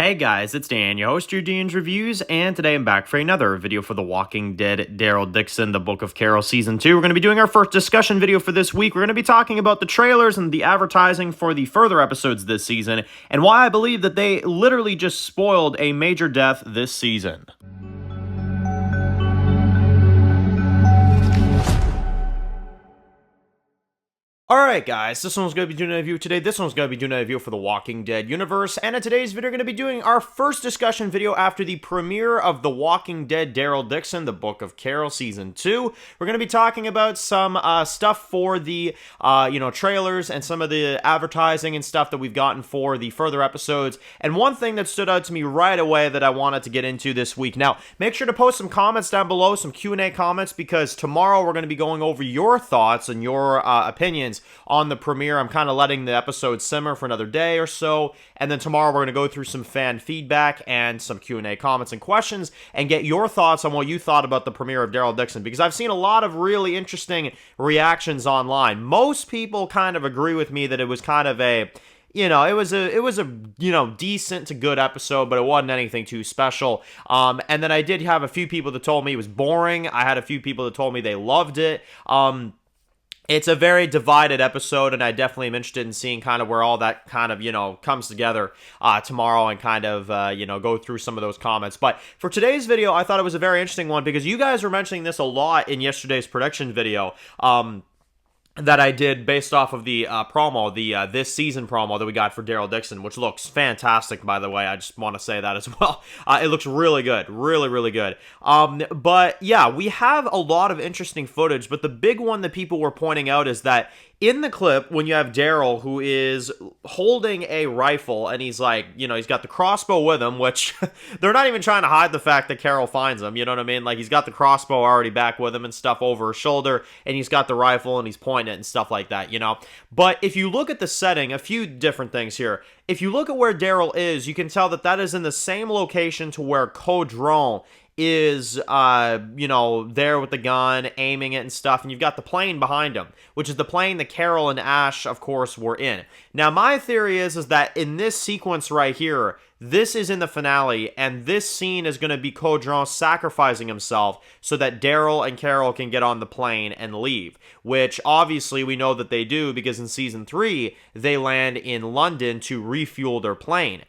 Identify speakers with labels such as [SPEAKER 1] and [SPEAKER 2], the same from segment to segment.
[SPEAKER 1] Hey guys, it's Dan, your host, your Dan's Reviews, and today I'm back for another video for The Walking Dead, Daryl, Dixon, The Book of Carol Season 2. We're going to be doing our first discussion video for this week. We're going to be talking about the trailers and the advertising for the further episodes this season, and why I believe that they literally just spoiled a major death this season. Alright guys, this one's going to be doing a review today. This one's going to be doing a review for the Walking Dead universe, and in today's video we're going to be doing our first discussion video after the premiere of The Walking Dead, Daryl, Dixon, The Book of Carol Season 2. We're going to be talking about some stuff for the, trailers and some of the advertising and stuff that we've gotten for the further episodes, and one thing that stood out to me right away that I wanted to get into this week. Now, make sure to post some comments down below, some Q&A comments, because tomorrow we're going to be going over your thoughts and your opinions on the premiere. I'm kind of letting the episode simmer for another day or so, and then tomorrow we're going to go through some fan feedback and some Q&A comments and questions and get your thoughts on what you thought about the premiere of Daryl Dixon, because I've seen a lot of really interesting reactions online. Most people kind of agree with me that it was kind of a it was a decent to good episode, but it wasn't anything too special. And then I did have a few people that told me it was boring. I had a few people that told me they loved it. It's a very divided episode, and I definitely am interested in seeing kind of where all that kind of, comes together tomorrow and kind of, go through some of those comments. But for today's video, I thought it was a very interesting one because you guys were mentioning this a lot in yesterday's prediction video. That I did based off of the promo, the this season promo that we got for Daryl Dixon, which looks fantastic, by the way. I just want to say that as well. It looks really good. Really, really good. But yeah, we have a lot of interesting footage, but the big one that people were pointing out is that in the clip, when you have Daryl, who is holding a rifle, and he's like, he's got the crossbow with him, which they're not even trying to hide the fact that Carol finds him, you know what I mean? Like, he's got the crossbow already back with him and stuff over his shoulder, and he's got the rifle, and he's pointing it and stuff like that, But if you look at the setting, a few different things here. If you look at where Daryl is, you can tell that that is in the same location to where Codron is, there with the gun, aiming it and stuff, and you've got the plane behind him, which is the plane that Carol and Ash, of course, were in. Now, my theory is that in this sequence right here, this is in the finale, and this scene is going to be Codron sacrificing himself so that Daryl and Carol can get on the plane and leave, which obviously we know that they do because in Season 3, they land in London to refuel their plane.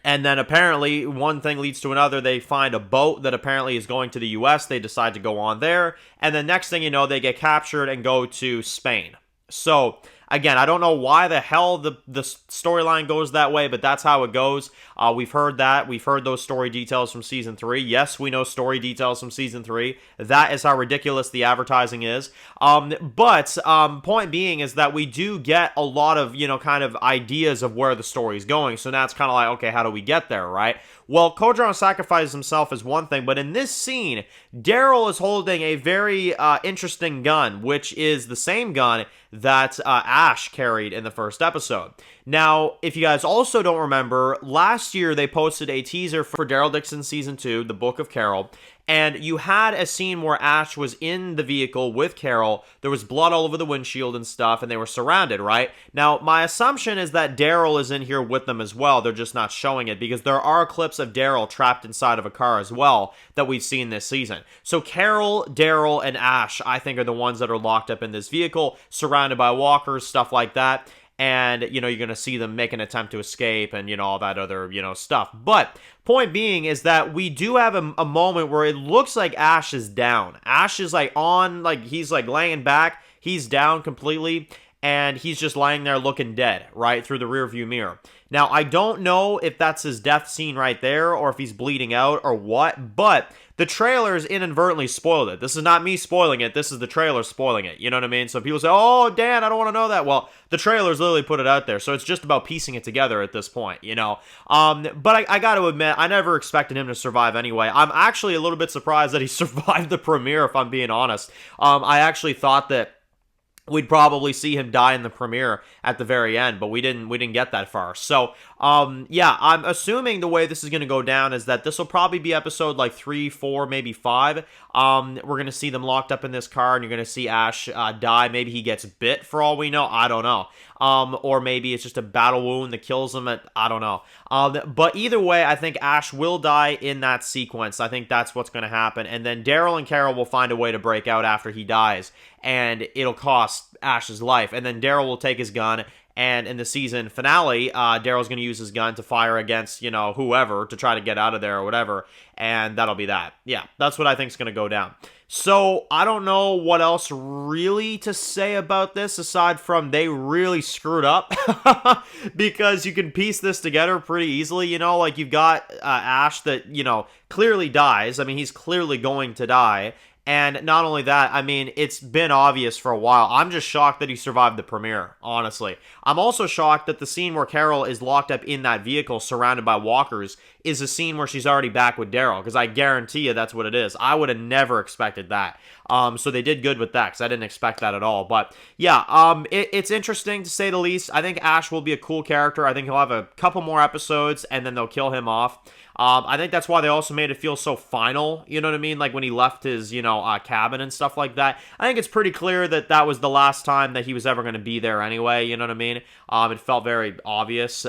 [SPEAKER 1] And then apparently one thing leads to another. They find a boat that apparently is going to the US. They decide to go on there. And then next thing you know, they get captured and go to Spain. So, again, I don't know why the hell the storyline goes that way, but that's how it goes. We've heard that. We've heard those story details from Season 3. Yes, we know story details from Season 3. That is how ridiculous the advertising is. But point being is that we do get a lot of, kind of ideas of where the story's going. So now it's kind of like, okay, how do we get there, right? Well, Codron sacrifices himself is one thing, but in this scene, Daryl is holding a very interesting gun, which is the same gun that Ash carried in the first episode. Now, if you guys also don't remember, last year they posted a teaser for Daryl Dixon Season 2, The Book of Carol, and you had a scene where Ash was in the vehicle with Carol. There was blood all over the windshield and stuff, and they were surrounded, right? Now, my assumption is that Daryl is in here with them as well. They're just not showing it because there are clips of Daryl trapped inside of a car as well that we've seen this season. So Carol, Daryl, and Ash, I think, are the ones that are locked up in this vehicle, surrounded by walkers, stuff like that. And, you're going to see them make an attempt to escape and, all that other, stuff. But point being is that we do have a moment where it looks like Ash is down. Ash is he's laying back. He's down completely. And he's just lying there looking dead, right, through the rearview mirror. Now, I don't know if that's his death scene right there or if he's bleeding out or what, but the trailers inadvertently spoiled it. This is not me spoiling it. This is the trailer spoiling it. You know what I mean? So people say, oh, Dan, I don't want to know that. Well, the trailers literally put it out there, so it's just about piecing it together at this point, But I got to admit, I never expected him to survive anyway. I'm actually a little bit surprised that he survived the premiere, if I'm being honest. I actually thought that we'd probably see him die in the premiere at the very end, but we didn't get that far. So, Yeah, I'm assuming the way this is going to go down is that this will probably be episode like 3, 4, maybe 5. We're going to see them locked up in this car, and you're going to see Ash die. Maybe he gets bit for all we know. I don't know. Or maybe it's just a battle wound that kills him. I don't know. But either way, I think Ash will die in that sequence. I think that's what's going to happen. And then Daryl and Carol will find a way to break out after he dies, and it'll cost Ash's life. And then Daryl will take his gun, and in the season finale, Daryl's going to use his gun to fire against, you know, whoever to try to get out of there or whatever, and that'll be that. Yeah, that's what I think is going to go down. So, I don't know what else really to say about this aside from they really screwed up because you can piece this together pretty easily, you know, like you've got Ash that, you know, clearly dies. I mean, he's clearly going to die. And not only that, I mean, it's been obvious for a while. I'm just shocked that he survived the premiere, honestly. I'm also shocked that the scene where Carol is locked up in that vehicle surrounded by walkers is a scene where she's already back with Daryl, because I guarantee you that's what it is. I would have never expected that. So they did good with that, because I didn't expect that at all. But yeah, it's interesting to say the least. I think Ash will be a cool character. I think he'll have a couple more episodes, and then they'll kill him off. I think that's why they also made it feel so final, you know what I mean? Like when he left his, you know, cabin and stuff like that. I think it's pretty clear that that was the last time that he was ever going to be there anyway, you know what I mean? It felt very obvious.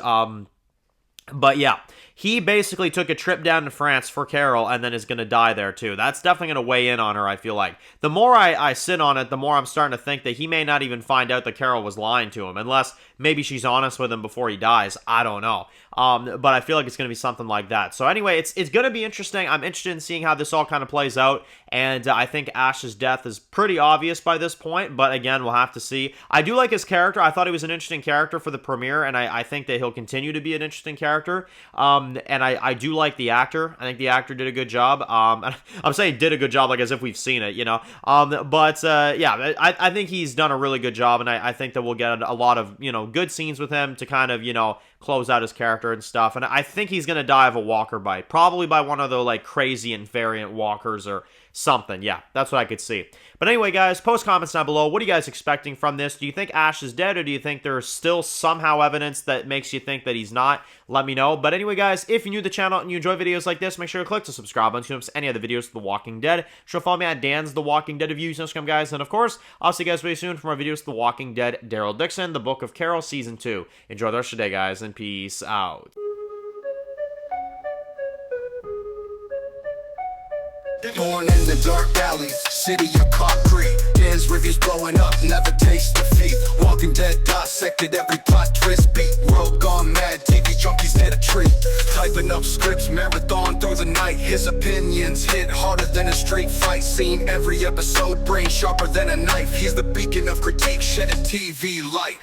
[SPEAKER 1] But yeah, he basically took a trip down to France for Carol and then is going to die there too. That's definitely going to weigh in on her, I feel like. The more I sit on it, the more I'm starting to think that he may not even find out that Carol was lying to him, unless maybe she's honest with him before he dies. I don't know. But I feel like it's going to be something like that. So anyway, it's going to be interesting. I'm interested in seeing how this all kind of plays out. And I think Ash's death is pretty obvious by this point. But again, we'll have to see. I do like his character. I thought he was an interesting character for the premiere. And I think that he'll continue to be an interesting character. And I do like the actor. I think the actor did a good job. I'm saying did a good job like as if we've seen it, you know. Yeah, I think he's done a really good job. And I think that we'll get a lot of, you know, good scenes with him to kind of, you know, close out his character and stuff. And I think he's going to die of a walker bite. Probably by one of the, like, crazy and variant walkers or something. Yeah, that's what I could see. But anyway, guys, post comments down below. What are you guys expecting from this? Do you think Ash is dead, or do you think there's still somehow evidence that makes you think that he's not? Let me know. But anyway, guys, if you're new to the channel and you enjoy videos like this, make sure to click the subscribe button to miss any other videos of The Walking Dead. Sure, follow me at Dan's The Walking Dead Reviews, Instagram, guys. And of course, I'll see you guys very soon for more videos of The Walking Dead, Daryl Dixon, The Book of Carol, Season 2. Enjoy the rest of your day, guys, and peace out.
[SPEAKER 2] Born in the dark alleys, city of concrete. Dan's reviews blowing up, never taste defeat. Walking Dead dissected every plot twist beat. World gone mad, TV junkies hit a treat. Typing up scripts, marathon through the night. His opinions hit harder than a street fight scene. Every episode, brain sharper than a knife. He's the beacon of critique, shedding TV light.